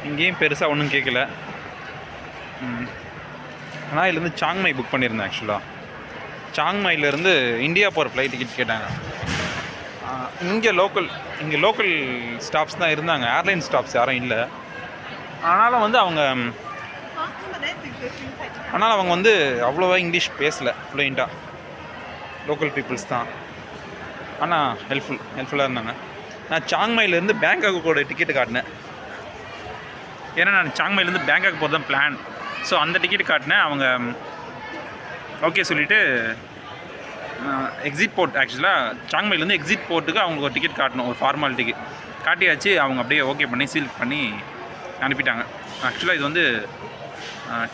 இங்கேயும் பெருசாக ஒன்றும் கேட்கல. ஆனால் இதுலேருந்து சாங்மை புக் பண்ணியிருந்தேன். ஆக்சுவலாக சாங்மையிலேருந்து இந்தியா போகிற ஃப்ளைட் டிக்கெட் கேட்டாங்க. இங்கே லோக்கல் ஸ்டாஃப்ஸ் தான் இருந்தாங்க, ஏர்லைன் ஸ்டாஃப்ஸ் யாரும் இல்லை. ஆனாலும் வந்து அவங்க வந்து அவ்வளோவா இங்கிலீஷ் பேசலை ஃப்ளூயண்ட்டாக, லோக்கல் பீப்புள்ஸ் தான். ஆனால் ஹெல்ப்ஃபுல்லாக இருந்தாங்க. நான் சாங்மையிலேருந்து பேங்காக்கோட டிக்கெட்டு காட்டினேன். ஏன்னா நான் சாங்மையிலேருந்து பேங்காக் போகிறது தான் பிளான். ஸோ அந்த டிக்கெட் காட்டினேன். அவங்க ஓகே சொல்லிவிட்டு எக்ஸிட் போர்ட், ஆக்சுவலாக சாங்மையிலேருந்து எக்ஸிட் போர்ட்டுக்கு அவங்களுக்கு ஒரு டிக்கெட் காட்டணும், ஒரு ஃபார்மாலிட்டிக்கு காட்டியாச்சு. அவங்க அப்படியே ஓகே பண்ணி சீல் பண்ணி அனுப்பிட்டாங்க. ஆக்சுவலாக இது வந்து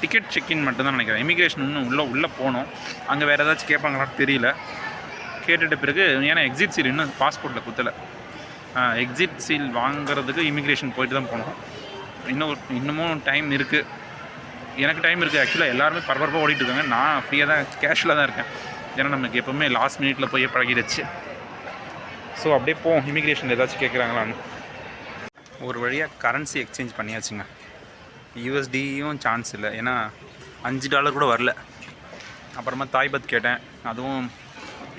டிக்கெட் செக்இன் மட்டும்தான் நினைக்கிறேன். இமிக்ரேஷன் இன்னும் உள்ளே போகணும். அங்கே வேறு ஏதாச்சும் கேட்பாங்களான்னு தெரியல. கேட்டுட்ட பிறகு, ஏன்னா எக்ஸிட் சீல் இன்னும் பாஸ்போர்ட்டில் குத்தலை. எக்ஸிட் சீல் வாங்குறதுக்கு இமிக்ரேஷன் போயிட்டு தான் போகணும். இன்னமும் டைம் இருக்குது. எனக்கு டைம் இருக்குது. ஆக்சுவலாக எல்லாருமே பரபரப்பாக ஓடிட்டு இருக்காங்க. நான் ஃப்ரீயாக தான், கேஷுவலாக தான் இருக்கேன். ஏன்னா நமக்கு எப்போவுமே லாஸ்ட் மினிட்ல போய் பழகிடுச்சு. ஸோ அப்படியே போவோம், இமிக்ரேஷன் ஏதாச்சும் கேட்குறாங்களான்னு. ஒரு வழியாக கரன்சி எக்ஸ்சேஞ்ச் பண்ணியாச்சுங்க. யூஎஸ்டியும் சான்ஸ் இல்லை, ஏன்னா $5 கூட வரல. அப்புறமா தாய்பத் கேட்டேன், அதுவும்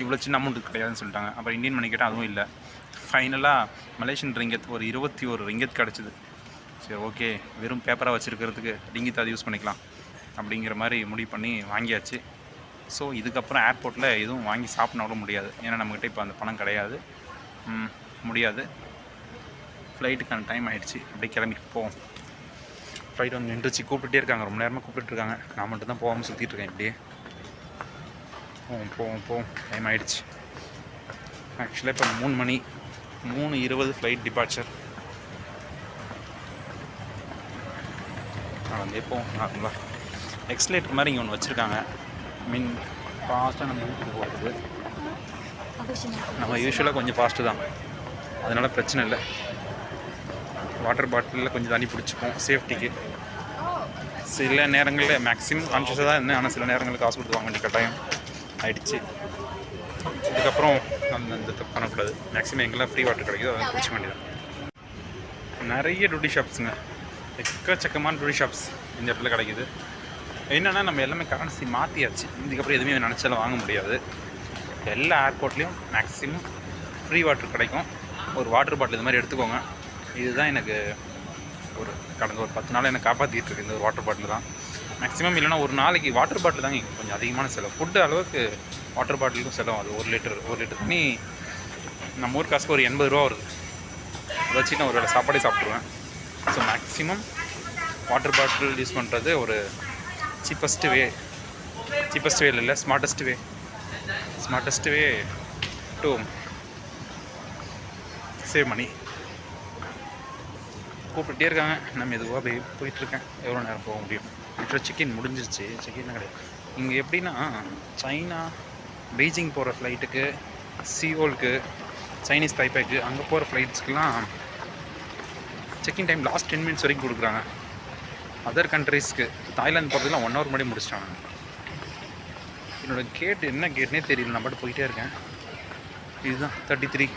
இவ்வளோ சின்ன அமௌண்ட்டு கிடையாதுன்னு சொல்லிட்டாங்க. அப்புறம் இந்தியன் மணி கேட்டேன், அதுவும் இல்லை. ஃபைனலாக மலேசியன் ரிங்கத் ஒரு 21 ரிங்கத் கிடச்சிது. சரி ஓகே, வெறும் பேப்பராக வச்சுருக்கிறதுக்கு ரிங்கத் அது யூஸ் பண்ணிக்கலாம் அப்படிங்கிற மாதிரி முடிவு பண்ணி வாங்கியாச்சு. ஸோ இதுக்கப்புறம் ஏர்போர்ட்டில் எதுவும் வாங்கி சாப்பிட்னாலும் முடியாது, ஏன்னா நம்மக்கிட்ட இப்போ அந்த பணம் கிடையாது. முடியாது. ஃப்ளைட்டுக்கான டைம் ஆகிடுச்சு. அப்படியே கிளம்பி போவோம். ஃப்ளைட் வந்து நின்றுச்சு, கூப்பிட்டுட்டே இருக்காங்க, ரொம்ப நேரமாக கூப்பிட்டுருக்காங்க. நான் மட்டும் தான் போகாமல் சுற்றிட்டுருக்கேன். இப்படியே போவோம். டைம் ஆகிடுச்சு. ஆக்சுவலாக இப்போ 3 மணி, 3:20 ஃப்ளைட் டிபார்ச்சர். வந்து போவோம். நார்மலா எக்ஸ்லேட்டர் மாதிரி இங்கே ஒன்று வச்சுருக்காங்க. மீன் ஃபாஸ்ட்டாக நம்ம வீட்டுக்கு போகிறது. நம்ம யூஸ்வலாக கொஞ்சம் ஃபாஸ்ட்டு தான், அதனால் பிரச்சனை இல்லை. வாட்டர் பாட்டிலில் கொஞ்சம் தண்ணி பிடிச்சிப்போம் சேஃப்டிக்கு. சில நேரங்களில் மேக்ஸிமம் கான்ஷியஸாக தான் இருந்தேன், ஆனால் சில நேரங்களில் காசு கொடுத்து வாங்க வேண்டிய கட்டாயம் ஆகிடுச்சு. இதுக்கப்புறம் நம்ம இந்த தப்பு பண்ணக்கூடாது. மேக்ஸிமம் எங்கெல்லாம் ஃப்ரீ வாட்டர் கிடைக்குதோ அதை பிடிச்ச வேண்டியதான். நிறைய டூட்டி ஷாப்ஸுங்க, எக்கச்சக்கமான டூட்டி ஷாப்ஸ் இந்த இடத்துல கிடைக்குது. என்னென்னா நம்ம எல்லாமே கரன்சி மாற்றியாச்சு. இதுக்கப்புறம் எதுவுமே நினச்சாலும் வாங்க முடியாது. எல்லா ஏர்போர்ட்லேயும் மேக்ஸிமம் ஃப்ரீ வாட்டர் கிடைக்கும். ஒரு வாட்டர் பாட்டில் இது மாதிரி எடுத்துக்கோங்க. இதுதான் எனக்கு கடந்த ஒரு 10 நாள் எனக்கு காப்பாற்றிட்டு இருக்கு. இந்த ஒரு வாட்டர் பாட்டில் தான் மேக்ஸிமம். இல்லைனா ஒரு நாளைக்கு வாட்டர் பாட்டில் தாங்க கொஞ்சம் அதிகமான செலவு. ஃபுட்டு அளவுக்கு வாட்டர் பாட்டிலுக்கும் செலவு. அது 1 லிட்டர் தண்ணி நம்ம ஊர் காசுக்கு ஒரு 80 ரூபா வருது. அதை வச்சு நான் ஒரு வேளை சாப்பாடே சாப்பிட்ருவேன். So maximum water bottle use பண்ணுறது ஒரு சீப்பஸ்ட் வே இல்லை, smartest way to save money. கூப்பிட்டே இருக்காங்க, நம்ம மெதுவாக போயிட்டுருக்கேன். எவ்வளோ நேரம் போக முடியும்? இப்போ செக்இன் முடிஞ்சிருச்சு. செக்இன் கிடையாது இங்கே. எப்படின்னா சைனா பெய்ஜிங் போகிற ஃப்ளைட்டுக்கு, சியோலுக்கு, சைனீஸ் தைப்பேக்கு அங்கே போகிற ஃப்ளைட்ஸ்க்கெலாம் செக்இன் டைம் லாஸ்ட் 10 மினிட்ஸ் வரைக்கும் கொடுக்குறாங்க. அதர் கண்ட்ரீஸ்க்கு தாய்லாந்து போகிறதுலாம் 1 ஹவர் முன்னாடி முடிச்சிட்டாங்க. என்னோடய கேட் என்ன கேட்னே தெரியல, நான் பாட்டு போயிட்டே இருக்கேன். இதுதான் 33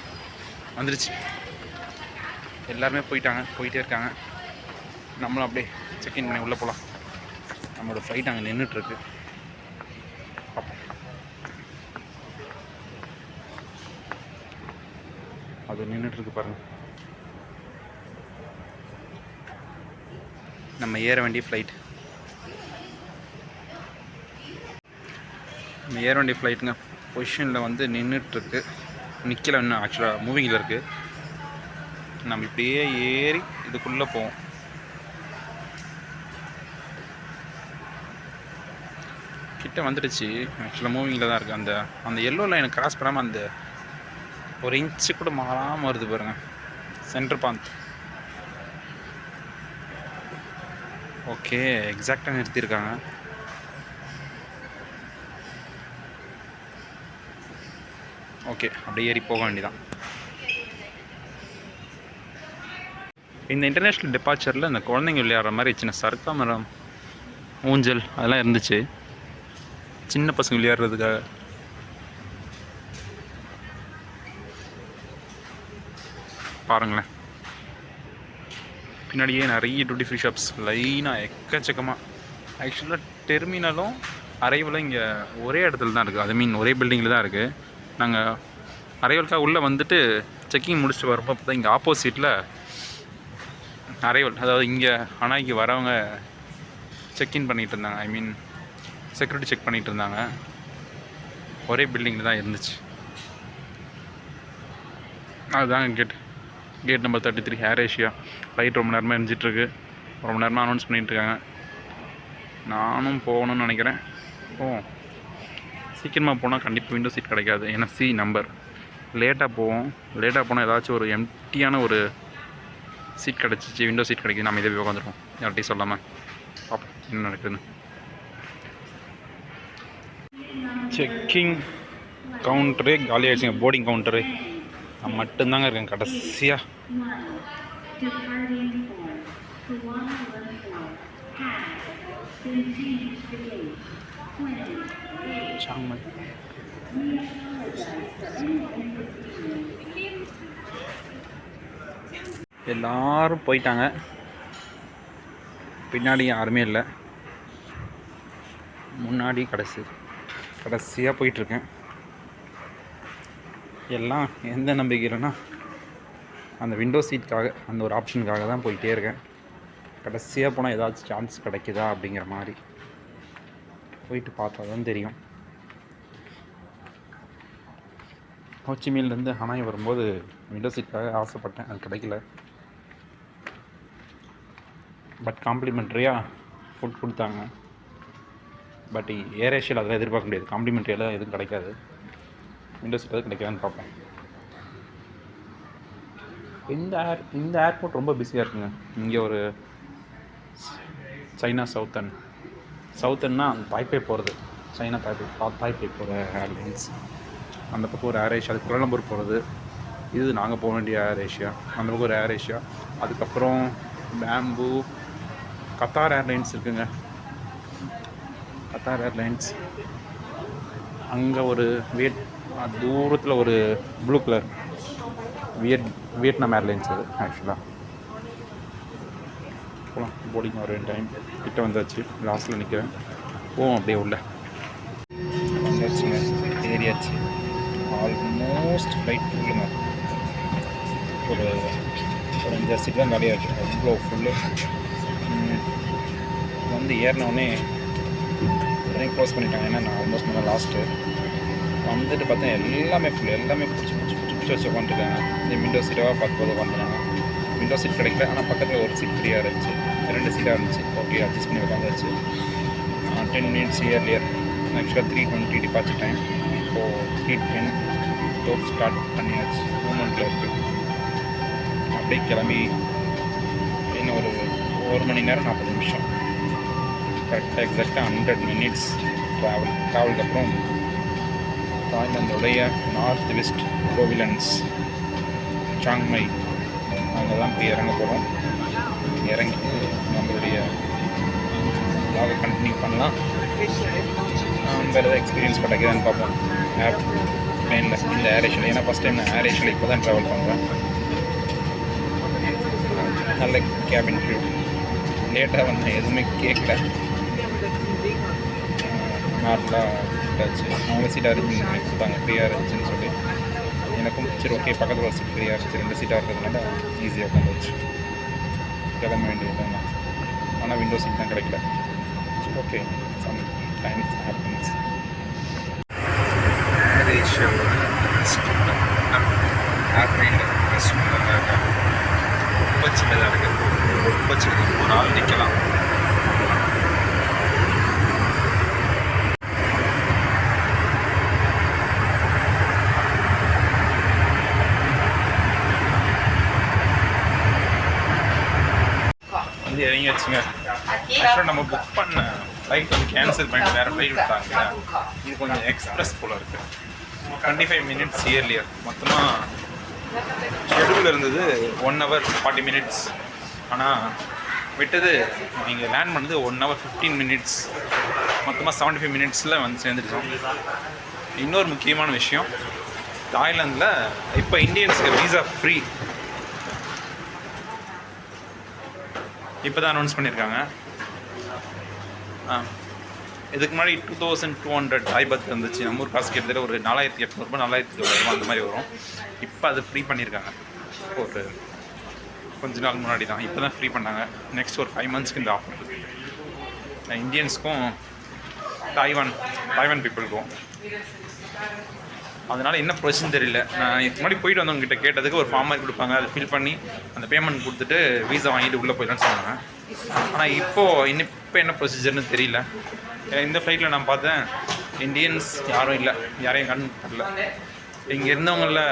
வந்துருச்சு. எல்லாருமே போயிட்டே இருக்காங்க. நம்மளும் அப்படியே செக்இன் பண்ணி உள்ளே போகலாம். நம்மளோட ஃப்ளைட் அங்கே நின்றுட்டுருக்கு. பார்ப்போம். அது நின்றுட்டுருக்கு பாருங்கள். நம்ம ஏற வேண்டிய ஃப்ளைட், ஃப்ளைட்டுங்க பொசிஷனில் வந்து நின்றுட்டுருக்கு. நிற்கல இன்னும், ஆக்சுவலாக மூவிங்கில் இருக்குது. நம்ம இப்படியே ஏறி இதுக்குள்ளே போவோம். கிட்ட வந்துடுச்சு. ஆக்சுவலாக மூவிங்கில் தான் இருக்குது. அந்த எல்லோ லைனை கிராஸ் பண்ணாமல் அந்த ஒரு இன்ச்சு கூட மாறாமல் வருது பாருங்கள். Centre point. ஓகே, எக்ஸாக்டாக நிறுத்தியிருக்காங்க. ஓகே, அப்படியே ஏறி போக வேண்டியதான். இந்த இன்டர்நேஷ்னல் டிபார்ச்சரில் இந்த குழந்தைங்க விளையாடுற மாதிரி சின்ன சறுக்கா மரம், ஊஞ்சல் அதெல்லாம் இருந்துச்சு, சின்ன பசங்க விளையாடுறதுக்காக. பாருங்களேன். பின்னாடியே நிறைய டியூட்டி ஃப்ரீ ஷாப்ஸ் லைனாக எக்கச்சக்கமாக. ஆக்சுவலாக டெர்மினலும் அரைவலும் இங்கே ஒரே இடத்துல தான் இருக்குது, ஐ மீன் ஒரே பில்டிங்கில் தான் இருக்குது. நாங்கள் அரைவலுக்காக உள்ளே வந்துட்டு செக்கிங் முடிச்சுட்டு வரும்போது பார்த்தா இங்கே ஆப்போசிட்டில் அரைவல், அதாவது இங்கே ஹனாய்க்கு வரவங்க செக்இன் பண்ணிகிட்டு இருந்தாங்க, ஐ மீன் செக்யூரிட்டி செக் பண்ணிகிட்டு இருந்தாங்க. ஒரே பில்டிங்கில் தான் இருந்துச்சு. அதுதாங்க gate number 33 AirAsia. Light ரொம்ப நேரமாக எரிஞ்சிட்ருக்கு, ரொம்ப நேரமாக அனௌன்ஸ் பண்ணிகிட்ருக்காங்க. நானும் போகணுன்னு நினைக்கிறேன். சீக்கிரமாக போனால் கண்டிப்பாக விண்டோ சீட் கிடைக்காது, ஏன்னா சி நம்பர். லேட்டாக போனால் ஏதாச்சும் ஒரு எம்டியான ஒரு சீட் கிடச்சிச்சு, விண்டோ சீட் கிடைக்குது, நம்ம இதே போய் உட்காந்துருக்கோம் யார்ட்டையும் சொல்லாமல். பார்ப்போம் என்ன நடக்குதுன்னு. செக்கிங் கவுண்டரே காலி ஆகிடுச்சுங்க, போர்டிங் கவுண்டரு நான் மட்டும்தாங்க இருக்கேன் கடைசியாக. எல்லாரும் போயிட்டாங்க, பின்னாடி யாருமே இல்லை, முன்னாடி கடைசியாக போயிட்டுருக்கேன். எல்லாம் எந்த நம்பிக்கையிலனா அந்த விண்டோ சீட்டுக்காக, அந்த ஒரு ஆப்ஷனுக்காக தான் போயிட்டே இருக்கேன். கடைசியாக போனால் ஏதாச்சும் சான்ஸ் கிடைக்குதா அப்படிங்கிற மாதிரி போயிட்டு பார்த்தா தான் தெரியும். ஹோச்சிமின்லேருந்து ஹனாய் வரும்போது விண்டோ சீட்டுக்காக ஆசைப்பட்டேன், அது கிடைக்கல. பட் காம்ப்ளிமெண்ட்ரியாக ஃபுட் கொடுத்தாங்க. பட் ஏர் ஏஷியாவில் அதெல்லாம் எதிர்பார்க்க முடியாது, காம்ப்ளிமெண்ட்ரியெல்லாம் எதுவும் கிடைக்காது. விண்டோ சீட் எதுவும் கிடைக்காதுன்னு பார்ப்போம். இந்த ஏர்போர்ட் ரொம்ப பிஸியாக இருக்குங்க. இங்கே ஒரு சைனா சவுத்தன்னா தாய்பே போகிறது, சைனா தாய்பே போகிற ஏர்லைன்ஸ். அந்த பக்கம் ஒரு ஏர் ஏஷியா, அது குலாலம்பூர் போகிறது. இது நாங்கள் போக வேண்டிய ஏர் ஏஷியா. அந்த பக்கம் ஒரு ஏர் ஏஷியா. அதுக்கப்புறம் பேம்பு, கத்தார் ஏர்லைன்ஸ் இருக்குங்க, கத்தார் ஏர்லைன்ஸ். அங்கே ஒரு தூரத்தில் ஒரு ப்ளூ கலர் வியட்நாம் ஏர்லைன்ஸ். அது ஆக்சுவலாக போகலாம், போர்டிங் ஒரு டைம் கிட்ட வந்தாச்சு, லாஸ்ட்டில் நிற்கிறேன். போவோம் அப்படியே உள்ள வந்தாச்சுங்க, ஏரியாச்சு. ஆல்மோஸ்ட் ஃப்ளைட் ஃபுல்லுங்க, ஒரு 5-6 சீட் தான் காலியாச்சு, அவ்வளோ ஃபுல்லு. வந்து ஏறினோடனே உடனே க்ளோஸ் பண்ணிட்டாங்க, ஏன்னா நான் ஆல்மோஸ்ட் நல்லா லாஸ்ட்டு வந்துட்டு பார்த்தேன். எல்லாமே பிடிச்சி வச்சு உட்காந்துருக்காங்க. இந்த விண்டோ சீட்டாக பார்க்கும்போது உட்காந்துருக்காங்க. விண்டோ சீட் கிடைக்கல, ஆனால் பக்கத்தில் ஒரு சீட் ஃப்ரீயாக இருந்துச்சு, 2 சீட்டாக இருந்துச்சு. ஓகே, அட்ஜஸ்ட் பண்ணி உட்காந்துச்சு. 10 minutes இயர்லியர். ஆக்சுவலாக 3:20 டிபார்ச்சர் டைம். இப்போது 3:10 டோப் ஸ்டார்ட் பண்ணியாச்சு, மூமெண்ட்டில் இருக்குது. அப்படியே கிளம்பி இன்னும் ஒரு 1 மணி நேரம் 40 நிமிஷம், கரெக்டாக எக்ஸாக்டாக 100 minutes ட்ராவலுக்கு அப்புறம் தாய்லாந்துடைய நார்த் வெஸ்ட் ப்ரோவிலன்ஸ் சாங்மை அங்கே தான் போய் இறங்க போகிறோம். இறங்கி நம்மளுடைய லாகை கண்டினியூ பண்ணலாம். வேறு ஏதாவது எக்ஸ்பீரியன்ஸ் கிடைக்குதான்னு பார்ப்போம் பிளேனில், இந்த ஏர் ஏஷியாவில். ஏன்னா ஃபஸ்ட் டைம் நான் ஏர் ஏஷியாவில் இப்போ தான் ட்ராவல் பண்ணுறேன். நல்ல கேபின் க்ரூ. லேட்டாக வந்தேன், எதுவுமே கேட்கல, நார்மலாக ஆச்சு. அவங்க சீட்டாக அரேஞ்ச் பண்ணி கொடுத்தாங்க, ஃப்ரீயாக இருந்துச்சுன்னு சொல்லி. எனக்கும் சரி ஓகே, பக்கத்தில் ஒரு சீட் ஃப்ரீயாக இருந்துச்சு, 2 சீட்டாக இருக்கிறதுனால ஈஸியாக உட்காந்துச்சு. கிளம்ப வேண்டியது தான், ஆனால் விண்டோ சீட் தான் கிடைக்கல. Okay, sometimes happens. ரொம்ப சின்னதாக இருக்குது, ரொம்ப சின்னது, ஒரு ஆள் நிற்கலாம். வந்து இறங்கி வச்சுங்க. ஆக்சுவலாக நம்ம புக் பண்ண ஃப்ளைட் வந்து கேன்சல் பண்ணிட்டு வேறு ஃப்ளைட் விட்டாங்க. இது கொஞ்சம் எக்ஸ்பிரஸ் போல் இருக்குது. 25 minutes இயர்லியர். மொத்தமாக ஷெடியூல் இருந்தது 1 hour 40 minutes. ஆனால் விட்டது நீங்கள் லேண்ட் பண்ணது 1 hour 15 minutes. மொத்தமாக 75 minutesல வந்து சேர்ந்துருச்சோம். இன்னொரு முக்கியமான விஷயம், தாய்லாந்தில் இப்போ இந்தியன்ஸுக்கு வீசா ஃப்ரீ. இப்போ தான் அனௌன்ஸ் பண்ணியிருக்காங்க. இதுக்கு முன்னாடி 2200 தாய்பாத் இருந்துச்சு. நம்ம ஊர் காசு கிட்டத்தட்ட ஒரு 4800 4900 அந்த மாதிரி வரும். இப்போ அது ஃப்ரீ பண்ணியிருக்காங்க. ஒரு கொஞ்ச நாள் முன்னாடி தான், இப்போ தான் ஃப்ரீ பண்ணாங்க. நெக்ஸ்ட் ஒரு 5 மந்த்ஸ்க்கு இந்த ஆஃபர் இருக்குது. இந்தியன்ஸ்க்கும் தாய்வான் பீப்புளுக்கும். அதனால் என்ன ப்ரொசீஜர் தெரியல. நான் இதுக்கு முன்னாடி போயிட்டு வந்தவங்ககிட்ட கேட்டதுக்கு ஒரு ஃபார்ம் மாதிரி கொடுப்பாங்க, அதை ஃபில் பண்ணி அந்த பேமெண்ட் கொடுத்துட்டு வீசா வாங்கிட்டு உள்ளே போயிடலான்னு சொன்னாங்க. ஆனால் இப்போ என்ன ப்ரொசீஜர்னு தெரியல. இந்த ஃப்ளைட்டில் நான் பார்த்தேன் இந்தியன்ஸ் யாரும் இல்லை, யாரையும் கண் தரல. இங்கே இருந்தவங்களில்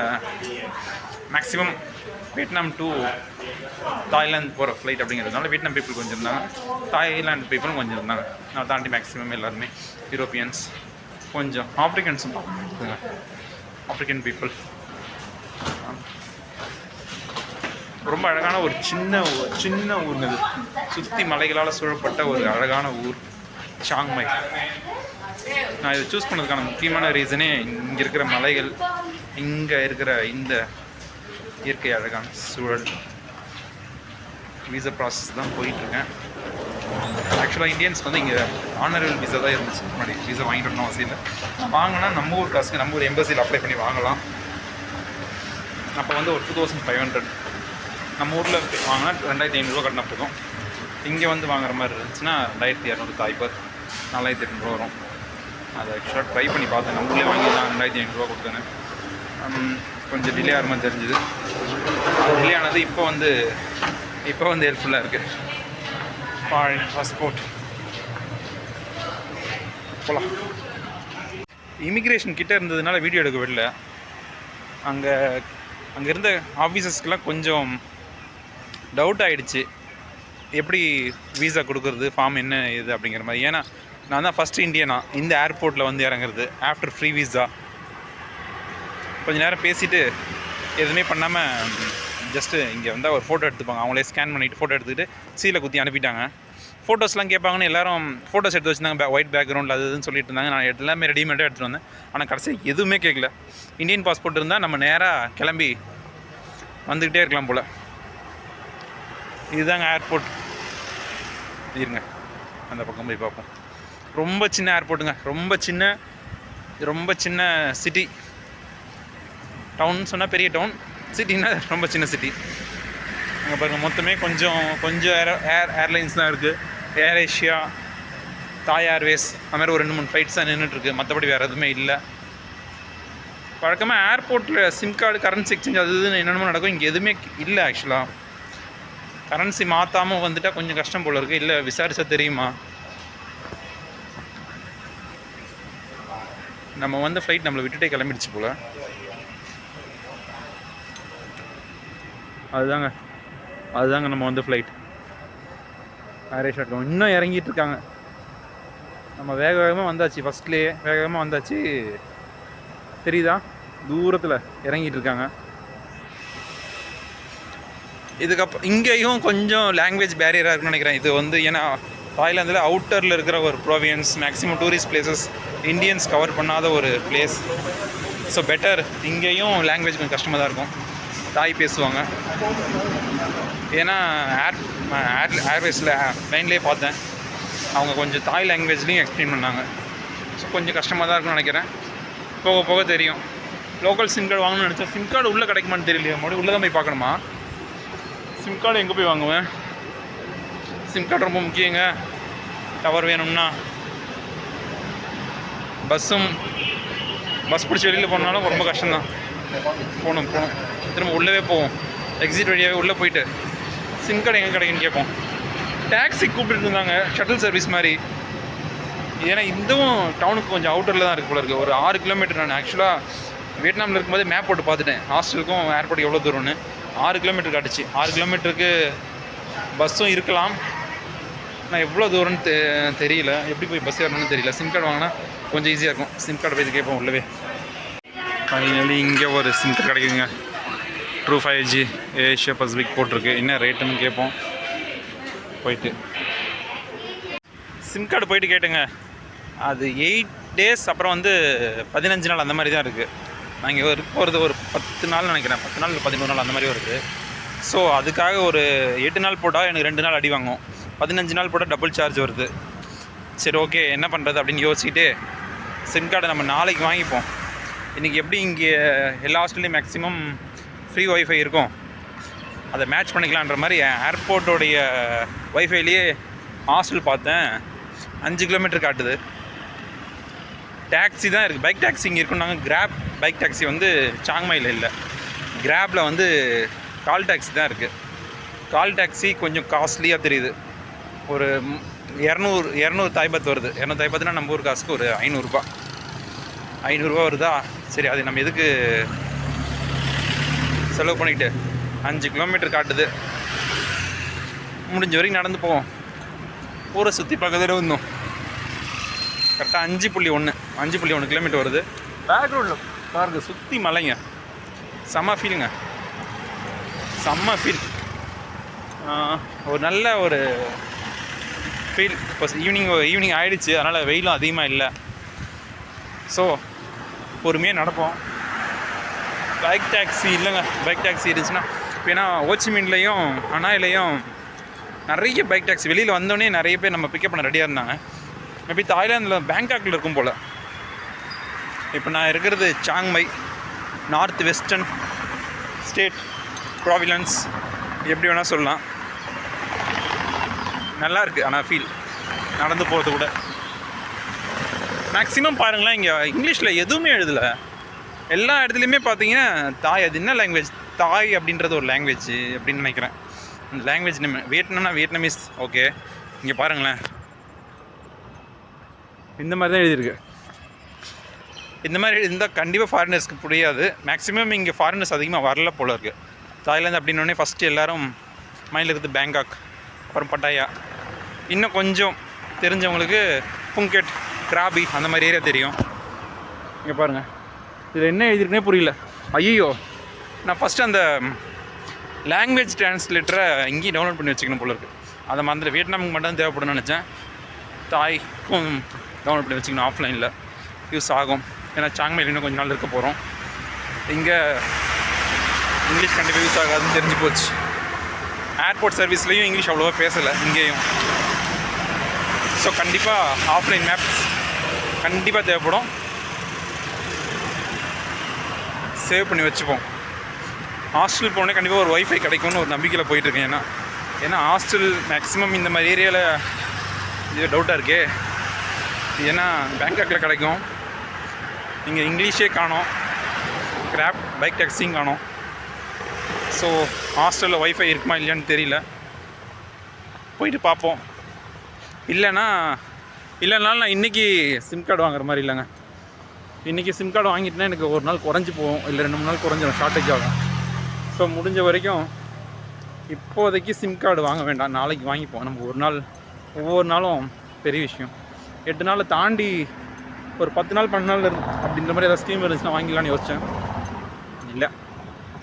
மேக்ஸிமம் வியட்நாம் டு தாய்லாந்து போகிற ஃப்ளைட் அப்படிங்கிறதுனால வியட்நாம் பீப்புள் கொஞ்சம் இருந்தாங்க, தாய்லாந்து பீப்புளும் கொஞ்சம் இருந்தாங்க. நான் தாண்டி மேக்ஸிமம் எல்லாருமே யூரோப்பியன்ஸ், கொஞ்சம் ஆப்ரிக்கன்ஸும் பார்த்துங்க, ஆப்ரிக்கன் பீப்புள். ரொம்ப அழகான ஒரு சின்ன ஊருங்க இது. சுற்றி மலைகளால் சூழப்பட்ட ஒரு அழகான ஊர் சாங்மை. நான் இதை சூஸ் பண்ணதுக்கான முக்கியமான ரீசனே இங்கே இருக்கிற மலைகள், இங்கே இருக்கிற இந்த இயற்கை அழகான சூழல். வீசா ப்ராசஸ் தான் போயிட்டுருக்கேன். ஆக்சுவலாக இந்தியன்ஸ்க்கு வந்து இங்கே ஆனரபிள் வீசா தான் இருந்துச்சு. முன்னாடி வீசா வாங்கிட்டு வரணும் அவசியம் இல்லை. வாங்கினா நம்ம ஊர் காசுக்கு நம்ம ஊர் எம்பசியில் அப்ளை பண்ணி வாங்கலாம். அப்போ வந்து ஒரு 2500 நம்ம ஊரில் வாங்கினா 2500 கட்டினா போதும். இங்கே வந்து வாங்குற மாதிரி இருந்துச்சுன்னா 2200 தாய்பாத் 4800 வரும். அதை ஆக்சுவலாக ட்ரை பண்ணி பார்த்தேன். நம்ம ஊர்லேயே வாங்கி நான் 2500 கொடுத்தேன். கொஞ்சம் டிலே ஆகிற மாதிரி தெரிஞ்சுது. அது டிலே ஆனது இப்போ வந்து ஹெல்ப்ஃபுல்லாக இருக்குது. பாஸ்போர்ட் போகலாம். இமிக்ரேஷன் கிட்டே இருந்ததுனால வீடியோ எடுக்க விடல. அங்கே இருந்த ஆஃபீஸர்ஸ்க்கெலாம் கொஞ்சம் டவுட் ஆகிடுச்சு, எப்படி வீசா கொடுக்குறது, ஃபார்ம் என்ன இது அப்படிங்கிற மாதிரி. ஏன்னா நான் தான் ஃபஸ்ட்டு இந்தியனா இந்த ஏர்போர்ட்டில் வந்து இறங்குறது ஆஃப்டர் ஃப்ரீ வீசா. கொஞ்சம் நேரம் பேசிவிட்டு எதுவுமே பண்ணாமல் ஜஸ்ட்டு இங்கே வந்தால் ஒரு ஃபோட்டோ எடுத்துப்பாங்க. அவங்களே ஸ்கேன் பண்ணிவிட்டு ஃபோட்டோ எடுத்துக்கிட்டு சீலை குத்தி அனுப்பிட்டாங்க. ஃபோட்டோஸ்லாம் கேட்பாங்கன்னு எல்லோரும் ஃபோட்டோஸ் எடுத்து வச்சுருந்தாங்க, ஒயிட் பேக்ரவுண்டில் அது இதுன்னு சொல்லிட்டு இருந்தாங்க. நான் எல்லாமே ரெடிமேடாக எடுத்துகிட்டு வந்தேன். ஆனால் கடைசியாக எதுவுமே கேட்கல. இந்தியன் பாஸ்போர்ட் இருந்தால் நம்ம நேராக கிளம்பி வந்துக்கிட்டே இருக்கலாம் போல். இதுதாங்க ஏர்போர்ட். இருங்க அந்த பக்கம் போய் பார்ப்போம். ரொம்ப சின்ன ஏர்போர்ட்டுங்க, ரொம்ப சின்ன சிட்டி. டவுன் சொன்னால் பெரிய டவுன், சிட்டின்னா ரொம்ப சின்ன சிட்டி. அங்கே பாருங்கள், மொத்தமே கொஞ்சம் ஏர்லைன்ஸ் தான் இருக்குது. ஏர் ஏஷியா, தாய் ஏர்வேஸ், அது மாதிரி ஒரு 2-3 ஃப்ளைட்ஸ் தான் நின்றுட்டுருக்கு. மற்றபடி வேறு எதுவுமே இல்லை. வழக்கமாக ஏர்போர்ட்டில் சிம் கார்டு, கரன்சி எக்ஸ்சேஞ்ச் அது இதுன்னு என்னென்னமோ நடக்கும். இங்கே எதுவுமே இல்லை. ஆக்சுவலாக கரன்சி மாற்றாமல் வந்துட்டால் கொஞ்சம் கஷ்டம் போல் இருக்குது. இல்லை விசாரித்தா தெரியுமா. நம்ம வந்த ஃப்ளைட் நம்மளை விட்டுட்டே கிளம்பிடுச்சு போல். அதுதாங்க நம்ம வந்த ஃப்ளைட். ஏர் ஏஷியா இன்னும் இறங்கிட்டு இருக்காங்க. நம்ம வேகமாக வந்தாச்சு, ஃபஸ்ட்லேயே வேகமாக வந்தாச்சு. தெரியுதா, தூரத்தில் இறங்கிட்டு இருக்காங்க. இதுக்கப்புறம் இங்கேயும் கொஞ்சம் லாங்குவேஜ் பேரியராக இருக்குன்னு நினைக்கிறேன். இது வந்து ஏன்னா தாய்லாந்தில் அவுட்டரில் இருக்கிற ஒரு province, maximum tourist places Indians cover பண்ணாத ஒரு பிளேஸ். ஸோ பெட்டர், இங்கேயும் லாங்குவேஜ் கொஞ்சம் கஷ்டமாக தான் இருக்கும். தாய் பேசுவாங்க. ஏன்னா ஏர்வேஸில் லைன்லேயே பார்த்தேன், அவங்க கொஞ்சம் தாய் லாங்குவேஜ்லேயும் எக்ஸ்பிளைன் பண்ணாங்க. ஸோ கொஞ்சம் கஷ்டமாக தான் இருக்கும்னு நினைக்கிறேன். போக போக தெரியும். லோக்கல் சிம் கார்டு வாங்கணும்னு நினச்சா சிம் கார்டு உள்ளே கிடைக்குமான்னு தெரியலையா. மறுபடியும் உள்ளே தான் போய் பார்க்கணுமா. சிம் கார்டு எங்கே போய் வாங்குவேன்? சிம் கார்டு ரொம்ப முக்கியங்க. டவர் வேணும்னா பஸ் பிடிச்சி வெளியில் போனாலும் ரொம்ப கஷ்டம்தான். போகணும் திரும்ப உள்ளவே போவோம். எக்ஸிட் வழியாகவே உள்ளே போயிட்டு சிம் கார்டு எங்கே கிடைக்குன்னு கேட்போம். டாக்ஸி கூப்பிட்டு இருந்தாங்க, ஷட்டில் சர்வீஸ் மாதிரி. ஏன்னா இதுவும் டவுனுக்கு கொஞ்சம் அவுட்டரில் தான் இருக்குது போல இருக்குது. ஒரு 6 கிலோமீட்டர். நான் ஆக்சுவலாக வியட்நாமில் இருக்கும்போது மேப் போட்டு பார்த்துட்டேன், ஹாஸ்டலுக்கும் ஏர்போர்ட்டுக்கு எவ்வளோ தூரம்னு. 6 கிலோமீட்டர் காட்டுச்சு. 6 கிலோமீட்டருக்கு பஸ்ஸும் இருக்கலாம். நான் எவ்வளோ தூரம்னு தெரியல, எப்படி போய் பஸ் ஏறணும்னு தெரியல. சிம் கார்டு வாங்கினா கொஞ்சம் ஈஸியாக இருக்கும். சிம் கார்டு போய் கேட்போம் உள்ளவே. ஃபைனலி இங்கே ஒரு சிம் கார்டு கிடைக்குங்க. ட்ரூ 5G ஏஷியா பசிபிக் போட்டிருக்கு. என்ன ரேட்டுன்னு கேட்போம் போயிட்டு. சிம் கார்டு போயிட்டு கேட்டுங்க. அது 8 days, அப்புறம் வந்து 15 நாள் அந்த மாதிரி தான் இருக்குது. நான் இங்கே போகிறது ஒரு 10 நாள் நினைக்கிறேன். 10 நாள் 11 நாள் அந்த மாதிரி வருது. ஸோ அதுக்காக ஒரு 8 நாள் போட்டால் எனக்கு 2 நாள் அடி வாங்கும், 15 நாள் போட்டால் டபுள் சார்ஜ் வருது. சரி ஓகே என்ன பண்ணுறது அப்படின்னு யோசிச்சுட்டு சிம் கார்டை நம்ம நாளைக்கு வாங்கிப்போம். இன்றைக்கி எப்படி இங்கே எல்லா ஹாஸ்டல்லையும் மேக்ஸிமம் ஃப்ரீ ஒய்ஃபை இருக்கும், அதை மேட்ச் பண்ணிக்கலான்ற மாதிரி ஏர்போர்ட்டோடைய ஒய்ஃபைலேயே ஹாஸ்டல் பார்த்தேன். 5 கிலோமீட்டர் காட்டுது. டாக்ஸி தான் இருக்குது, பைக் டாக்ஸி இங்கே இருக்குன்னாங்க. கிராப் பைக் டாக்ஸி வந்து சாங்மையில் இல்லை, கிராப்பில் வந்து கால் டாக்ஸி தான் இருக்குது. கால் டாக்ஸி கொஞ்சம் காஸ்ட்லியாக தெரியுது. ஒரு 200 தாய்பாத் வருது. 200 தாய்பாத்னா நம்ம ஊர் காசுக்கு ஒரு 500 வருதா. சரி அது நம்ம எதுக்கு செலவு பண்ணிக்கிட்டு, 5 கிலோமீட்டர் காட்டுது. முடிஞ்ச வரைக்கும் நடந்து போவோம். ஊரை சுற்றி பக்கத்தில் வந்தோம். கரெக்டாக 5.1 கிலோமீட்டர் வருது. பேக்ரவுண்டில் பாருங்க சுற்றி மலைங்க, செம்ம ஃபீலுங்க, செம்ம ஃபீல். ஒரு நல்ல ஒரு ஃபீல். இப்போ ஈவினிங் ஆகிடுச்சு, அதனால் வெயிலும் அதிகமாக இல்லை. ஸோ பொறுமையாக நடப்போம். பைக் டாக்ஸி இல்லைங்க, பைக் டாக்ஸி இருந்துச்சுன்னா ஏன்னா ஓச்சிமின்லேயும் அனாயிலையும் நிறைய பைக் டாக்ஸி வெளியில் வந்தோடனே நிறைய பேர் நம்ம பிக்கப் பண்ண ரெடியாக இருந்தாங்க. மேபி தாய்லாந்தில் பேங்காக்கில் இருக்கும் போல். இப்போ நான் இருக்கிறது சாங்மை, நார்த் வெஸ்டர்ன் ஸ்டேட் ப்ராவிலன்ஸ், எப்படி வேணால் சொல்லலாம். நல்லா இருக்குது ஆனால் ஃபீல் நடந்து போகிறது கூட. மேக்ஸிமம் பாருங்களேன், இங்கே இங்கிலீஷில் எதுவுமே எழுதலை. எல்லா இடத்துலையுமே பார்த்தீங்கன்னா தாய், அது என்ன லாங்குவேஜ், தாய் அப்படின்றது ஒரு லாங்குவேஜ் அப்படின்னு நினைக்கிறேன். அந்த லாங்குவேஜ் நேம் வியட்நாம்னா வியட்நாமீஸ். ஓகே இங்கே பாருங்களேன், இந்த மாதிரி தான் எழுதியிருக்கு. இந்த மாதிரி இருந்தால் கண்டிப்பாக ஃபாரினர்ஸ்க்கு புரியாது. மேக்ஸிமம் இங்கே ஃபாரினர்ஸ் அதிகமாக வரல போல இருக்குது. தாய்லாந்து அப்படின்னோடனே ஃபஸ்ட்டு எல்லோரும் மைண்டில் இருக்குது பேங்காக், அப்புறம் பட்டாயா. இன்னும் கொஞ்சம் தெரிஞ்சவங்களுக்கு புங்கெட், கிராபி அந்த மாதிரி ஏரியா தெரியும். இங்கே பாருங்கள், இதில் என்ன எழுதிருக்குனே புரியல. ஐயோ, நான் ஃபஸ்ட்டு அந்த லாங்குவேஜ் டிரான்ஸ்லேட்டரை இங்கேயும் டவுன்லோட் பண்ணி வச்சுக்கணும் போல இருக்குது. அதை மறந்துட்டு வியட்நாமுக்கு மட்டும் தேவைப்படும்னு நினச்சேன். தாய்க்கும் டவுன்லோட் பண்ணி வச்சுக்கணும், ஆஃப்லைனில் யூஸ் ஆகும். ஏன்னா சாங்மையில் இன்னும் கொஞ்சம் நாள் இருக்க போகிறோம். இங்கே இங்கிலீஷ் கண்டிப்பாக யூஸ் ஆகாதுன்னு தெரிஞ்சு போச்சு. ஏர்போர்ட் சர்வீஸ்லேயும் இங்கிலீஷ் அவ்வளோவா பேசலை இங்கேயும். ஸோ கண்டிப்பாக ஆஃப்லைன் மேப்ஸ் கண்டிப்பாக தேவைப்படும். சேவ் பண்ணி வச்சுப்போம். ஹாஸ்டல் போனே கண்டிப்பாக ஒரு ஒய்ஃபை கிடைக்கும்னு ஒரு நம்பிக்கையில் போயிட்டுருக்கேன். ஏன்னா ஹாஸ்டல் மேக்ஸிமம் இந்த மாதிரி ஏரியாவில் இது டவுட்டாக இருக்கே. ஏன்னா பேங்காக்கில் கிடைக்கும், இங்கே இங்கிலீஷே காணோம், கிராப் பைக் டாக்ஸியும் காணோம். ஸோ ஹாஸ்டலில் ஒய்ஃபை இருக்குமா இல்லையான்னு தெரியல, போயிட்டு பார்ப்போம். இல்லைனாலும் நான் இன்றைக்கி சிம் கார்டு வாங்குற மாதிரி இல்லைங்க. இன்றைக்கி சிம் கார்டு வாங்கிட்டேன்னா எனக்கு ஒரு நாள் குறைஞ்சி போகும், இல்லை 2-3 நாள் குறைஞ்சிடும், ஷார்ட்டேஜ் ஆகும். ஸோ முடிஞ்ச வரைக்கும் இப்போதைக்கு சிம் கார்டு வாங்க வேண்டாம், நாளைக்கு வாங்கிப்போம். நம்ம ஒவ்வொரு நாளும் பெரிய விஷயம். 8 நாளை தாண்டி ஒரு 10 நாள் 12 நாள் அப்படின்ற மாதிரி ஏதாவது ஸ்கீம் இருந்துச்சுன்னா வாங்கிக்கலான்னு யோசித்தேன். இல்லை,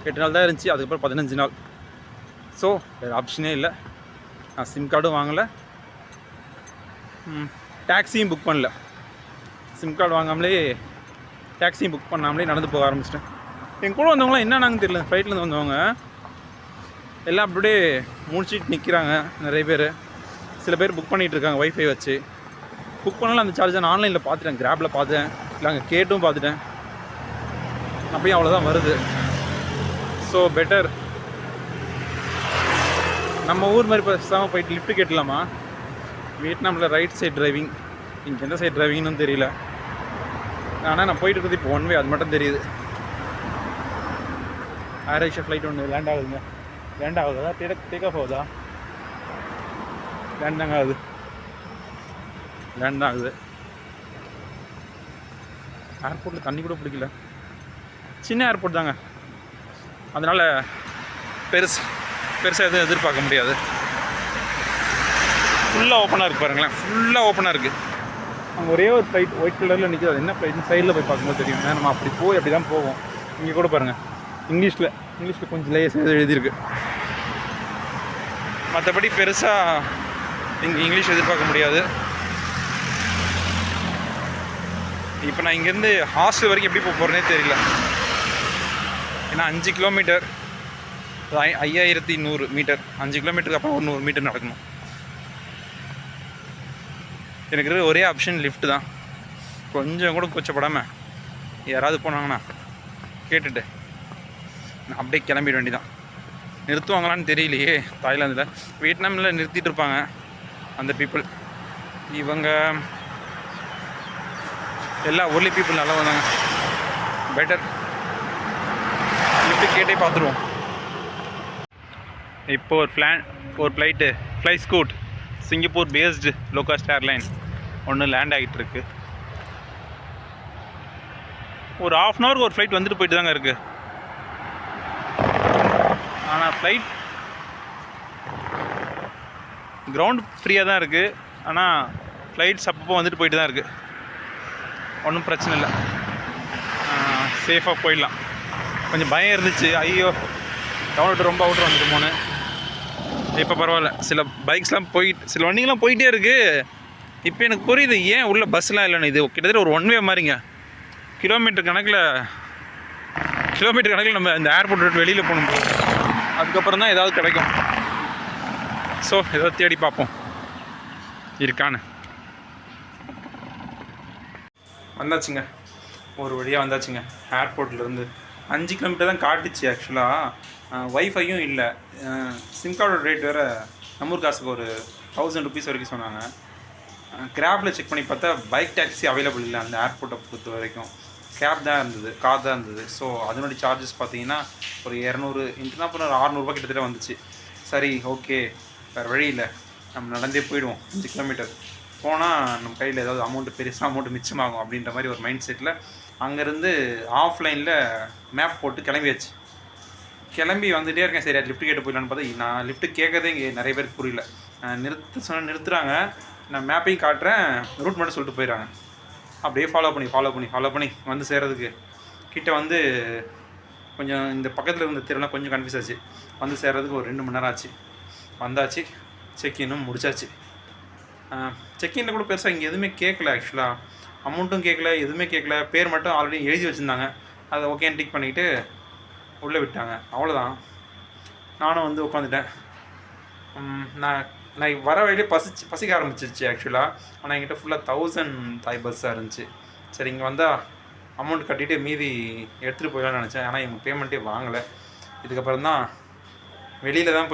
8 நாள் தான் இருந்துச்சு, அதுக்கப்புறம் 15 நாள். ஸோ வேறு ஆப்ஷனே இல்லை. நான் சிம் கார்டும் வாங்கலை, டாக்ஸியும் புக் பண்ணல. சிம் கார்டு வாங்காமலே டாக்ஸியும் புக் பண்ணாமலே நடந்து போக ஆரம்பிச்சிட்டேன். என் கூட வந்தவங்களாம் என்னன்னாங்கன்னு தெரியல. ஃப்ளைட்லேருந்து வந்தவங்க எல்லாம் அப்படியே முடிச்சிட்டு நிற்கிறாங்க நிறைய பேர். சில பேர் புக் பண்ணிகிட்ருக்காங்க ஒய்ஃபை வச்சு. புக் பண்ணாலும் அந்த சார்ஜை நான் ஆன்லைனில் பார்த்துட்டேன், கிராப்பில் பார்த்தேன், இல்லை அங்கே கேட்டும் பார்த்துட்டேன். அப்பயும் அவ்வளோதான் வருது. ஸோ பெட்டர் நம்ம ஊர் மாதிரி பேசாமல் போயிட்டு லிஃப்ட்டு கேட்டலாமா. வியட்நாமில் ரைட் சைட் டிரைவிங், இங்கே எந்த சைட் டிரைவிங்னு தெரியல. ஆனால் நான் போயிட்டு இருக்கிறது இப்போ 1 வே, அது மட்டும் தெரியுது. ஏர் ஏஷியா ஃப்ளைட் ஒன்று லேண்ட் ஆகுதுங்க. லேண்ட் ஆகுதா, டேக் ஆஃப் ஆகுதா? லேண்ட் தாங்க ஆகுது, லேண்ட் தான் ஆகுது. ஏர்போர்ட்டில் தண்ணி கூட பிடிக்கல, சின்ன ஏர்போர்ட் தாங்க. அதனால் பெருசாக எதுவும் எதிர்பார்க்க முடியாது. ஃபுல்லாக ஓப்பனாக இருக்குது பாருங்களேன், ஃபுல்லாக ஓப்பனாக இருக்குது. அங்கே ஒரே ஒரு ஃப்ளைட் ஒயிட் கலரில் நிற்கிது, அது என்ன ஃப்ளைட்னு சைடில் போய் பார்க்கும்போது தெரியும். ஏன்னா நம்ம அப்படி தான் போவோம். இங்கே கூட பாருங்கள், இங்கிலீஷில் கொஞ்சம் லேசாக எழுதியிருக்கு. மற்றபடி பெருசாக இங்கே இங்கிலீஷ் எதிர்பார்க்க முடியாது. இப்போ நான் இங்கேருந்து ஹாஸ்டல் வரைக்கும் எப்படி போக போகிறேனே தெரியல. ஏன்னா 5 கிலோமீட்டர் 5100 மீட்டர், 5 கிலோமீட்டருக்கு அப்புறம் ஒரு 100 மீட்டர் நடக்கணும். எனக்கு இருக்கிற ஒரே ஆப்ஷன் லிஃப்ட் தான். கொஞ்சம் கூட கூச்சப்படாமல் யாராவது போனாங்கன்னா கேட்டுட்டு நான் அப்படியே கிளம்பிட வேண்டியதான். நிறுத்துவாங்களான்னு தெரியலையே தாய்லாந்தில். வியட்நாமில் நிறுத்திட்டு இருப்பாங்க அந்த பீப்புள். இவங்க எல்லா ஒன்லி பீப்புள் நல்லா வந்தாங்க. பெட்டர் லிஃப்ட்டு கேட்டே பார்த்துருவோம். இப்போ ஒரு fly Scoot Singapore based low cost airline ஒன்று லேண்ட் ஆகிட்டு இருக்கு. ஒரு ½ அன் ஹவருக்கு ஒரு ஃப்ளைட் வந்துட்டு போயிட்டு தாங்க இருக்குது. ஆனால் ஃப்ளைட் கிரவுண்ட் ஃப்ரீயாக தான் இருக்குது. ஆனால் ஃப்ளைட்ஸ் அப்பப்போ வந்துட்டு போயிட்டு தான் இருக்குது. ஒன்றும் பிரச்சனை இல்லை, சேஃபாக போயிடலாம். கொஞ்சம் பயம் இருந்துச்சு, ஐயோ டவுன் ரொம்ப அவுட்ரு வந்துட்டுமோன்னு. இப்போ பரவாயில்ல. சில பைக்ஸ்லாம் சில வண்டிங்கெலாம் போயிட்டே இருக்குது. இப்போ எனக்கு புரியுது ஏன் உள்ள பஸ்லாம் இல்லைன்னு. இது கிட்டத்தட்ட ஒரு 1 வே மாதிரிங்க. கிலோமீட்டர் கணக்கில் நம்ம இந்த ஏர்போர்ட் விட்டு வெளியில் போகணும். அதுக்கப்புறம் தான் ஏதாவது கிடைக்கும். ஸோ ஏதாவது தேடி பார்ப்போம் இருக்கான்னு. வந்தாச்சுங்க, ஒரு வழியாக வந்தாச்சுங்க. ஏர்போர்ட்லேருந்து 5 கிலோமீட்டர் தான் காட்டுச்சு. ஆக்சுவலாக ஒய்ஃபையும் இல்லை. சிம் கார்டோட ரேட் வேறு நம்ம ஊர் காசுக்கு ஒரு 1000 ருபீஸ் வரைக்கும் சொன்னாங்க. கிராப்பில் செக் பண்ணி பார்த்தா பைக் டாக்ஸி அவைலபிள் இல்லை அந்த ஏர்போர்ட்டை பொறுத்த வரைக்கும். கேப் தான் இருந்தது, கார் தான் இருந்தது. ஸோ அதனுடைய சார்ஜஸ் பார்த்தீங்கன்னா ஒரு 200 இன்ட்டுனா அப்புறம் ஒரு 600 கிட்டத்தட்ட வந்துச்சு. சரி ஓகே, வேறு வழி இல்லை, நம்ம நடந்தே போயிடுவோம். 5 கிலோமீட்டர் போனால் நம்ம கையில் ஏதாவது பெருசாக அமௌண்ட்டு மிச்சமாகும் அப்படின்ற மாதிரி ஒரு மைண்ட் செட்டில் அங்கேருந்து ஆஃப்லைனில் மேப் போட்டு கிளம்பி வந்துகிட்டே இருக்கேன். சரி லிஃப்ட் கேட்டு போயிடலான்னு பார்த்தா நான் லிஃப்ட்டு கேட்கறதே இங்கே நிறைய பேருக்கு புரியல. நிறுத்துறாங்க, நான் மேப்பையும் காட்டுறேன், ரூட் மட்டும் சொல்லிட்டு போயிடுறாங்க. அப்படியே ஃபாலோ பண்ணி வந்து சேர்கிறதுக்கு கிட்ட வந்து கொஞ்சம் இந்த பக்கத்தில் இருந்த தெருலாம் கொஞ்சம் கன்ஃபியூஸ் ஆச்சு. வந்து சேர்கிறதுக்கு ஒரு 2 மணி நேரம் ஆச்சு. வந்தாச்சு, செக்இன்னும் முடிச்சாச்சு. செக்இன்னில் கூட பெருசாக இங்கே எதுவுமே கேட்கல. ஆக்சுவலாக அமௌண்ட்டும் கேட்கல, எதுவுமே கேட்கல. பேர் மட்டும் ஆல்ரெடி எழுதி வச்சுருந்தாங்க. அதை ஓகேன்னு டிக் பண்ணிவிட்டு உள்ளே விட்டாங்க. அவ்வளோதான். நானும் வந்து உட்காந்துட்டேன். நான் வர வழியிலே பசிக்க ஆரம்பிச்சிருச்சு ஆக்சுவலாக. ஆனால் என்கிட்ட ஃபுல்லாக 1000 தாய் பஸ்ஸாக இருந்துச்சு. சரி இங்கே வந்தால் அமௌண்ட் கட்டிவிட்டு மீதி எடுத்துகிட்டு போயிடலான்னு நினச்சேன். ஆனால் இவங்க பேமெண்ட்டே வாங்கலை. இதுக்கப்புறம் தான் வெளியில் தான்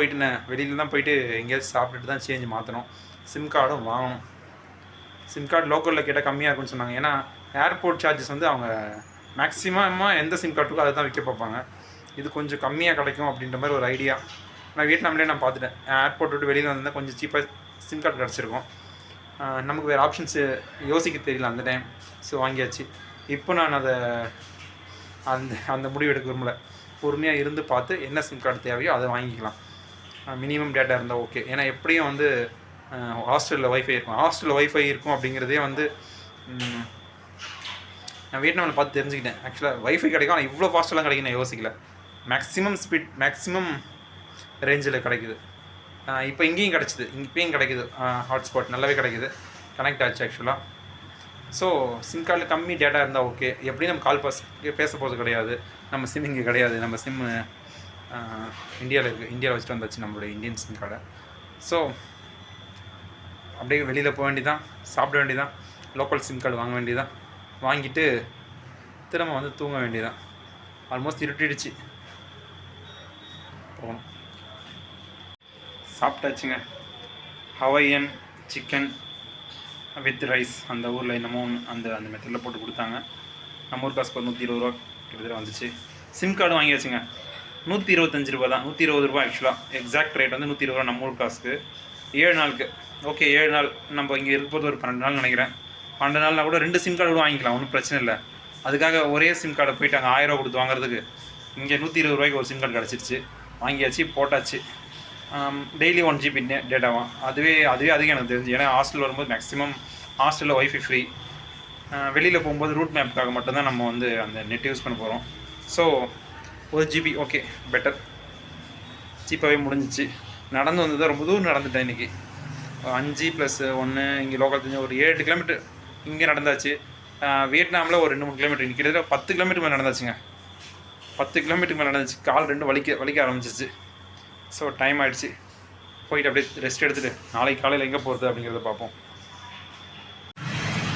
போயிட்டு எங்கேயாச்சும் சாப்பிட்டுட்டு தான் சேஞ்ச் மாற்றணும். சிம் கார்டும் வாங்கணும். சிம் கார்டு லோக்கலில் கேட்டால் கம்மியாக இருக்குன்னு சொன்னாங்க. ஏன்னா ஏர்போர்ட் சார்ஜஸ் வந்து அவங்க மேக்ஸிமமாக எந்த சிம் கார்டு இருக்கோ அதை தான் விற்க பார்ப்பாங்க. இது கொஞ்சம் கம்மியாக கிடைக்கும் அப்படின்ற மாதிரி ஒரு ஐடியா. நான் வியட்நாம்லேயே நான் பார்த்துட்டேன். ஏர்போர்ட் விட்டு வெளியில் வந்தால் கொஞ்சம் சீப்பாக சிம் கார்டு கிடச்சிருக்கும். நமக்கு வேறு ஆப்ஷன்ஸு யோசிக்க தெரியல அந்த டைம். ஸோ வாங்கியாச்சு. இப்போ நான் அந்த முடிவு எடுக்க விரும்பலை. பொறுமையாக இருந்து பார்த்து என்ன சிம் கார்டு தேவையோ அதை வாங்கிக்கலாம். மினிமம் டேட்டா இருந்தால் ஓகே. ஏன்னா எப்படியும் வந்து ஹாஸ்டலில் ஒய்ஃபை இருக்கும் அப்படிங்கிறதே வந்து நான் வியட்நாமில் பார்த்து தெரிஞ்சுக்கிட்டேன். ஆக்சுவலாக ஒய்ஃபை கிடைக்கும், ஆனால் இவ்வளோ ஃபாஸ்ட்டெல்லாம் கிடைக்கும் நான் யோசிக்கல. மேக்ஸிமம் ரேஞ்சில் கிடைக்குது. இப்போ இங்கேயும் கிடைக்குது. ஹாட்ஸ்பாட் நல்லாவே கிடைக்குது. கனெக்ட் ஆச்சு ஆக்சுவலாக. ஸோ சிம் கார்டில் கம்மி டேட்டா இருந்தால் ஓகே. எப்படியும் நம்ம கால் பேச போகிறது கிடையாது. நம்ம சிம் இங்கே கிடையாது. நம்ம சிம் இந்தியாவில் இருக்குது. இந்தியாவில் வச்சுட்டு வந்தாச்சு நம்மளுடைய இந்தியன் சிம் கார்டை. ஸோ அப்படியே வெளியில் போக வேண்டியதான், சாப்பிட வேண்டியதான், லோக்கல் சிம் கார்டு வாங்க வேண்டியதான். வாங்கிட்டு திரும்ப வந்து தூங்க வேண்டியதான். ஆல்மோஸ்ட் இருட்டிடுச்சு. போகணும். சாப்பிட்டாச்சுங்க. ஹவாயியன் சிக்கன் வித் ரைஸ் அந்த ஊரில் என்னமோ அந்த மெத்தடில் போட்டு கொடுத்தாங்க. நம்ம ஊர் காசுக்கு 120 ரூபா கிட்டத்தட்ட வந்துச்சு. Sim card வாங்கியாச்சுங்க. 125 ரூபா தான். 120 ரூபா ஆக்சுவலாக. எக்ஸாக்ட் ரேட் வந்து 120 ரூபா நம்ம ஊர் காசுக்கு. 7 நாளுக்கு ஓகே. 7 நாள் நம்ம இங்கே இருப்பது ஒரு 12 நாள் நினைக்கிறேன். 12 நாள்னா கூட 2 சிம் கார்டு கூட வாங்கிக்கலாம், ஒன்றும் பிரச்சனை இல்லை. அதுக்காக ஒரே சிம் கார்டை போயிட்டாங்க 1000 ரூபா கொடுத்து வாங்குறதுக்கு. இங்கே 120 ரூபாய்க்கு ஒரு சிம் கார்டு கிடச்சிருச்சு. வாங்கியாச்சு, போட்டாச்சு. Daily 1 GB டேட்டாவாம். அதுவே அதிகம் எனக்கு தெரிஞ்சு. ஏன்னா ஹாஸ்டல் வரும்போது மேக்ஸிமம் ஹாஸ்டலில் ஒய்ஃபை ஃப்ரீ. வெளியில் போகும்போது ரூட் மேப்புக்காக மட்டும்தான் நம்ம வந்து அந்த நெட் யூஸ் பண்ண போகிறோம். So 1 GB okay, better. சீப்பாகவே முடிஞ்சிச்சு. நடந்து வந்து தான் ரொம்ப தூரம் நடந்துட்டேன் இன்றைக்கி. 5 + 1 இங்கே லோக்கல் தெரிஞ்ச ஒரு 7 கிலோமீட்டர் இங்கே நடந்தாச்சு. வியட்நாமில் ஒரு 2-3 கிலோமீட்டர். இன்றைக்கி கிட்டத்தட்ட 10 கிலோமீட்டர் மேலே நடந்தாச்சுங்க. 10 கிலோமீட்டருக்கு மேலே நடந்துச்சு. கால் 2 வலிக்க ஆரம்பிச்சிச்சு. ஸோ டைம் ஆகிடுச்சு, போயிட்டு அப்படியே ரெஸ்ட் எடுத்துகிட்டு நாளைக்கு காலையில் எங்கே போகிறது அப்படிங்கிறத பார்ப்போம்.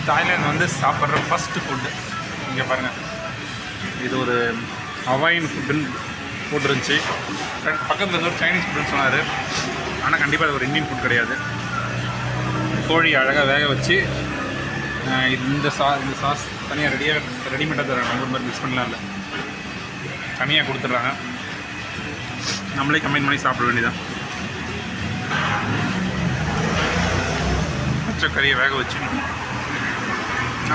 தாய்லாந்து வந்து சாப்பிட்ற ஃபஸ்ட்டு ஃபுட்டு இங்கே பாருங்கள். இது ஒரு ஹவாயின் ஃபுட்டுன்னு போட்டுருந்துச்சு. பக்கத்தில் இருந்து ஒரு சைனீஸ் ஃபுட்டுன்னு சொன்னார். ஆனால் கண்டிப்பாக அது ஒரு இந்தியன் ஃபுட் கிடையாது. கோழி அழகாக வேக வச்சு இந்த சாஸ் தனியாக ரெடிமேடாக தராங்க. ஒரு மாதிரி மிக்ஸ் பண்ணலாம் இல்லை, தனியாக கொடுத்துட்றாங்க. நம்மளே கம்பைன் பண்ணி சாப்பிட வேண்டியதான். பச்சைக்கறியை வேக வச்சு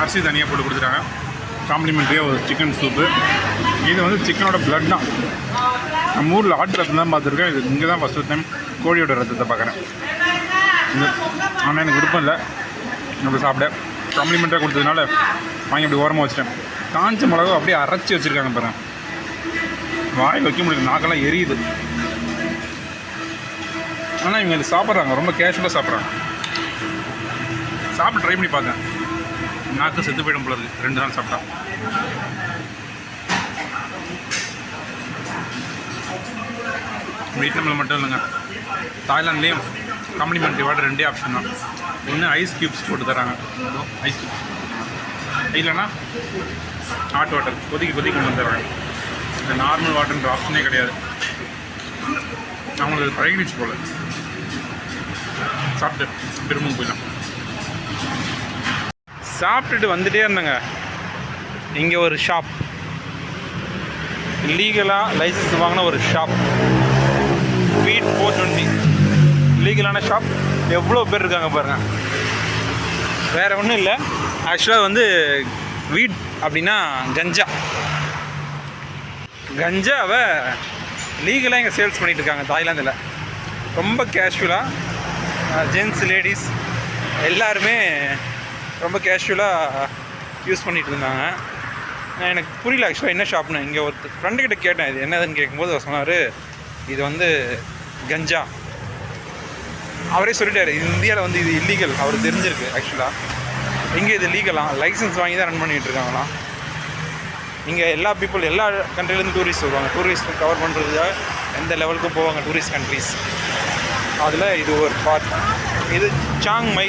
அரிசி தனியாக போட்டு கொடுத்துட்டாங்க. காம்ப்ளிமெண்ட்ரியாக ஒரு சிக்கன் சூப்பு. இது வந்து சிக்கனோட பிளட் தான். நம்ம ஊரில் ஆட்டு ரத்தம் தான் பார்த்துருக்கேன். இது இங்கே தான் ஃபஸ்ட்டு டைம் கோழியோட ரத்தத்தை பார்க்குறேன். ஆனால் எனக்கு விருப்பம் இல்லை அப்படி சாப்பிட. காம்ப்ளிமெண்ட்டாக கொடுத்ததுனால வாங்கி அப்படி ஓரமாக வச்சுட்டேன். காஞ்ச மிளகா அப்படியே அரைச்சி வச்சுருக்காங்க பாருங்க. வாயில் வைக்க முடியல, நாக்கெல்லாம் எரியுது. ஆனால் இவங்க இது சாப்பிட்றாங்க, ரொம்ப கேஷுவலாக சாப்பிட்றாங்க. சாப்பிட்டு ட்ரை பண்ணி பார்த்தேன், நாக்கு செத்து போயிடும் போல இருக்குது 2 நாள் சாப்பிட்டா. வியட்நாமில் மட்டும் இல்லைங்க, தாய்லாண்ட்லேயும் காம்ப்ளிமெண்ட்ரி வாட்டர் 2 ஆப்ஷன் தான். ஒன்று ஐஸ் க்யூப்ஸ் போட்டு தராங்க, ஐஸ் க்யூப்ஸ், இல்லைன்னா ஹாட் வாட்டர் கொதிக்க கொண்டு வந்துடுறாங்க. இந்த நார்மல் வாட்டர்ன்ற ஆப்ஷனே கிடையாது. அவங்களுக்கு பழகிடுச்சு போல். சாப்பிட்டு திரும்பவும் போயிடலாம். சாப்பிட்டுட்டு வந்துகிட்டே இருந்தேங்க. இங்கே ஒரு ஷாப், லீகலாக லைசன்ஸ் வாங்கின ஒரு ஷாப், வீட் 420 லீகலான ஷாப். எவ்வளோ பேர் இருக்காங்க பாருங்கள். வேறு ஒன்றும் இல்லை, ஆக்சுவலாக வந்து வீட் அப்படின்னா கஞ்சாவை லீகலாக இங்கே சேல்ஸ் பண்ணிகிட்டு இருக்காங்க தாய்லாந்தில். ரொம்ப கேஷுவலாக ஜென்ட்ஸ் லேடிஸ் எல்லாருமே ரொம்ப கேஷுவலாக யூஸ் பண்ணிகிட்டு இருந்தாங்க. எனக்கு புரியல ஆக்சுவலாக என்ன ஷாப்னு. இங்கே ஒரு ஃப்ரெண்டுக்கிட்ட கேட்டேன் இது என்னதுன்னு கேட்கும்போது அவர் சொன்னார் இது வந்து கஞ்சா. அவரே சொல்லிட்டார் இந்தியாவில் வந்து இது இல்லீகல். அவருக்கு தெரிஞ்சிருக்கு ஆக்சுவலாக. இங்கே இது லீகலாம், லைசன்ஸ் வாங்கி தான் ரன் பண்ணிகிட்டு இருக்காங்களாம். இங்கே எல்லா பீப்புள் எல்லா கண்ட்ரிலேருந்து டூரிஸ்ட் வருவாங்க. டூரிஸ்ட் கவர் பண்ணுறதுக்காக எந்த லெவலுக்கும் போவாங்க டூரிஸ்ட் கண்ட்ரிஸ். அதில் இது ஒரு பார்ட். இது சாங் மை,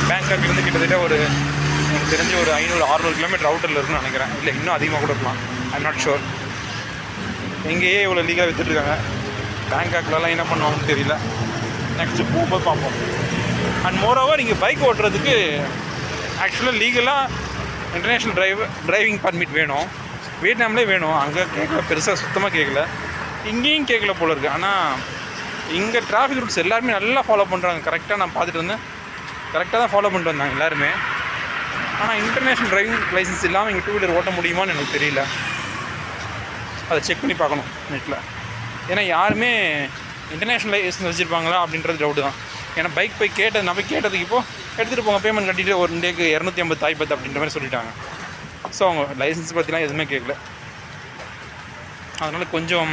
பேங்காக்லேருந்து கிட்டத்தட்ட ஒரு எனக்கு தெரிஞ்சு ஒரு 500-600 கிலோமீட்டர் அவுட்டரில் இருக்குன்னு நினைக்கிறேன். இல்லை இன்னும் அதிகமாக கூட இருக்கலாம், ஐம் நாட் ஷுர். இங்கேயே இவ்வளோ லீகலாக விற்றுட்ருக்காங்க. பேங்காக்லலாம் என்ன பண்ணுவாங்கன்னு தெரியல. நெக்ஸ்ட்டு போகும்போது பார்ப்போம். அண்ட் மோரோவர் இங்கே பைக் ஓட்டுறதுக்கு ஆக்சுவலாக லீகலாக இன்டர்நேஷ்னல் டிரைவிங் பர்மிட் வேணும். வியட்நாம்லேயே வேணும். அங்கே கேட்கல, பெருசாக சுத்தமாக கேட்கல. இங்கேயும் கேட்கல போல இருக்குது. ஆனால் இங்கே டிராஃபிக் ரூல்ஸ் எல்லாருமே நல்லா ஃபாலோ பண்ணுறாங்க. கரெக்டாக நான் பார்த்துட்டு வந்தேன், கரெக்டாக தான் ஃபாலோ பண்ணிட்டு வந்தாங்க எல்லாருமே. ஆனால் இன்டர்நேஷ்னல் டிரைவிங் லைசன்ஸ் இல்லாமல் இங்கே 2 வீலர் ஓட்ட முடியுமான்னு எனக்கு தெரியல. அதை செக் பண்ணி பார்க்கணும் நெட்டில். ஏன்னா யாருமே இன்டர்நேஷ்னல் லைசன்ஸ் வச்சுருப்பாங்களா அப்படின்றது டவுட்டு தான். ஏன்னா பைக் போய் கேட்டது, நான் போய் கேட்டதுக்கு இப்போது எடுத்துகிட்டு போங்க, பேமெண்ட் கட்டிட்டு ஒரு டேக்கு 250 தாய்பத்து அப்படின்ற மாதிரி சொல்லிட்டாங்க. ஸோ அவங்க லைசன்ஸ் பற்றிலாம் எதுவுமே கேட்கல. அதனால் கொஞ்சம்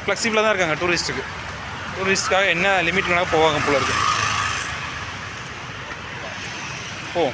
ஃப்ளெக்சிபிளாக தான் இருக்காங்க டூரிஸ்ட்டுக்காக என்ன லிமிட் வேணால் போவாங்க போல இருக்குது. ஓ